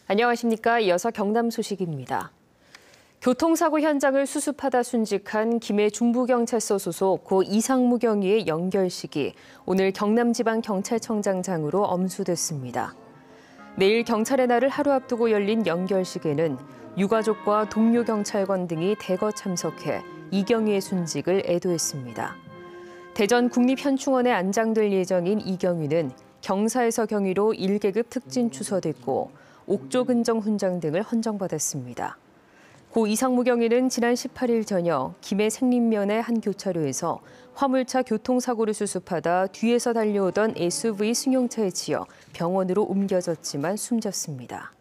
안녕하십니까. 이어서 경남 소식입니다. 교통사고 현장을 수습하다 순직한 김해 중부경찰서 소속 고 이상무 경위의 연결식이 오늘 경남지방경찰청장장으로 엄수됐습니다. 내일 경찰의 날을 하루 앞두고 열린 연결식에는 유가족과 동료 경찰관 등이 대거 참석해 이 경위의 순직을 애도했습니다. 대전 국립현충원에 안장될 예정인 이 경위는 경사에서 경위로 1계급 특진 추서됐고 옥조근정 훈장 등을 헌정받았습니다. 고 이상무 경위는 지난 18일 저녁 김해 생림면의 한 교차로에서 화물차 교통사고를 수습하다 뒤에서 달려오던 SUV 승용차에 치여 병원으로 옮겨졌지만 숨졌습니다.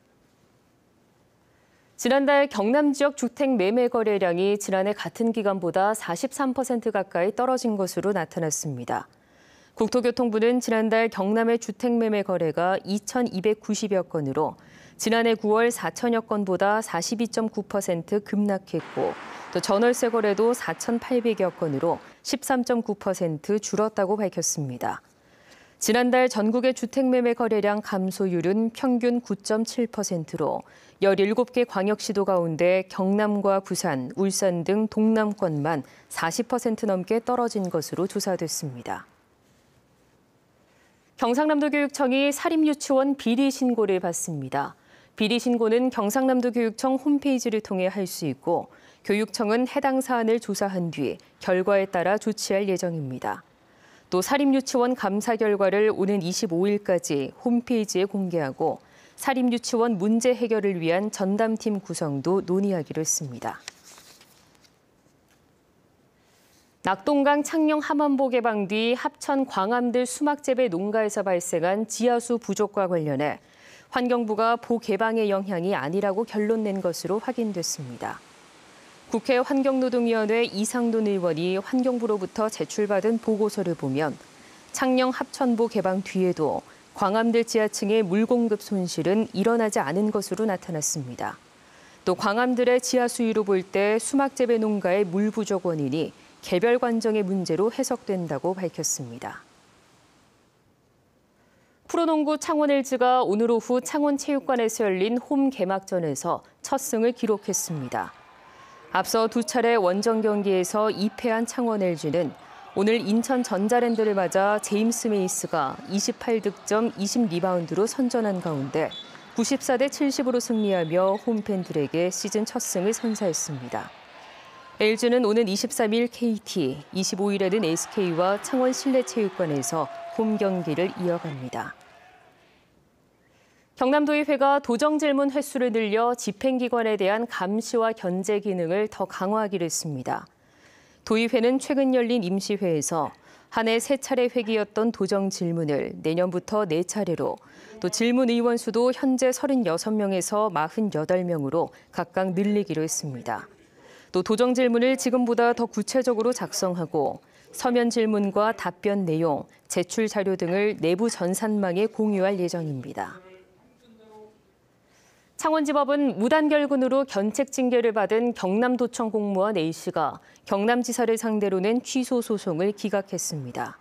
지난달 경남 지역 주택 매매 거래량이 지난해 같은 기간보다 43% 가까이 떨어진 것으로 나타났습니다. 국토교통부는 지난달 경남의 주택 매매 거래가 2,290여 건으로 지난해 9월 4천여 건보다 42.9% 급락했고 또 전월세 거래도 4,800여 건으로 13.9% 줄었다고 밝혔습니다. 지난달 전국의 주택 매매 거래량 감소율은 평균 9.7%로 17개 광역시도 가운데 경남과 부산, 울산 등 동남권만 40% 넘게 떨어진 것으로 조사됐습니다. 경상남도교육청이 사립유치원 비리 신고를 받습니다. 비리 신고는 경상남도교육청 홈페이지를 통해 할 수 있고 교육청은 해당 사안을 조사한 뒤 결과에 따라 조치할 예정입니다. 또 사립유치원 감사 결과를 오는 25일까지 홈페이지에 공개하고 사립유치원 문제 해결을 위한 전담팀 구성도 논의하기로 했습니다. 낙동강 창녕 함안보 개방 뒤 합천 광암들 수막재배 농가에서 발생한 지하수 부족과 관련해 환경부가 보 개방의 영향이 아니라고 결론 낸 것으로 확인됐습니다. 국회 환경노동위원회 이상돈 의원이 환경부로부터 제출받은 보고서를 보면 창녕 합천보 개방 뒤에도 광암들 지하층의 물 공급 손실은 일어나지 않은 것으로 나타났습니다. 또 광암들의 지하수위로 볼 때 수막재배 농가의 물 부족 원인이 개별 관정의 문제로 해석된다고 밝혔습니다. 프로농구 창원 LG가 오늘 오후 창원체육관에서 열린 홈 개막전에서 첫 승을 기록했습니다. 앞서 두 차례 원정 경기에서 2패한 창원 LG는 오늘 인천 전자랜드를 맞아 제임스 메이스가 28득점 20리바운드로 선전한 가운데 94대 70으로 승리하며 홈팬들에게 시즌 첫 승을 선사했습니다. LG는 오는 23일 KT, 25일에는 SK와 창원 실내체육관에서 홈 경기를 이어갑니다. 경남도의회가 도정질문 횟수를 늘려 집행기관에 대한 감시와 견제 기능을 더 강화하기로 했습니다. 도의회는 최근 열린 임시회에서 한 해 3차례 회기였던 도정질문을 내년부터 4차례로 또 질문 의원 수도 현재 36명에서 48명으로 각각 늘리기로 했습니다. 또 도정 질문을 지금보다 더 구체적으로 작성하고 서면 질문과 답변 내용, 제출 자료 등을 내부 전산망에 공유할 예정입니다. 창원지법은 무단결근으로 견책 징계를 받은 경남도청 공무원 A씨가 경남지사를 상대로 낸 취소 소송을 기각했습니다.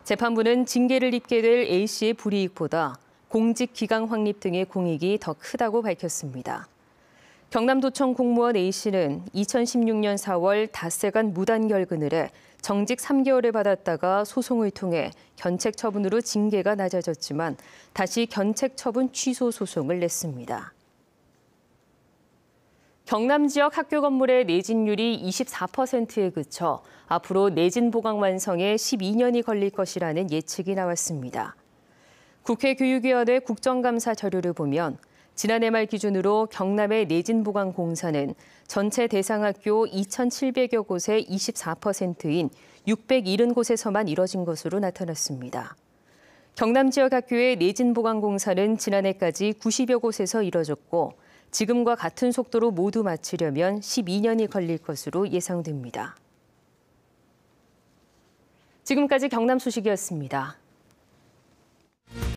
재판부는 징계를 입게 될 A씨의 불이익보다 공직 기강 확립 등의 공익이 더 크다고 밝혔습니다. 경남도청 공무원 A씨는 2016년 4월 닷새간 무단결근을 해 정직 3개월을 받았다가 소송을 통해 견책 처분으로 징계가 낮아졌지만 다시 견책 처분 취소 소송을 냈습니다. 경남 지역 학교 건물의 내진율이 24%에 그쳐 앞으로 내진 보강 완성에 12년이 걸릴 것이라는 예측이 나왔습니다. 국회 교육위원회 국정감사 자료를 보면 지난해 말 기준으로 경남의 내진 보강 공사는 전체 대상 학교 2,700여 곳의 24%인 670곳에서만 이뤄진 것으로 나타났습니다. 경남 지역 학교의 내진 보강 공사는 지난해까지 90여 곳에서 이뤄졌고 지금과 같은 속도로 모두 마치려면 12년이 걸릴 것으로 예상됩니다. 지금까지 경남 소식이었습니다.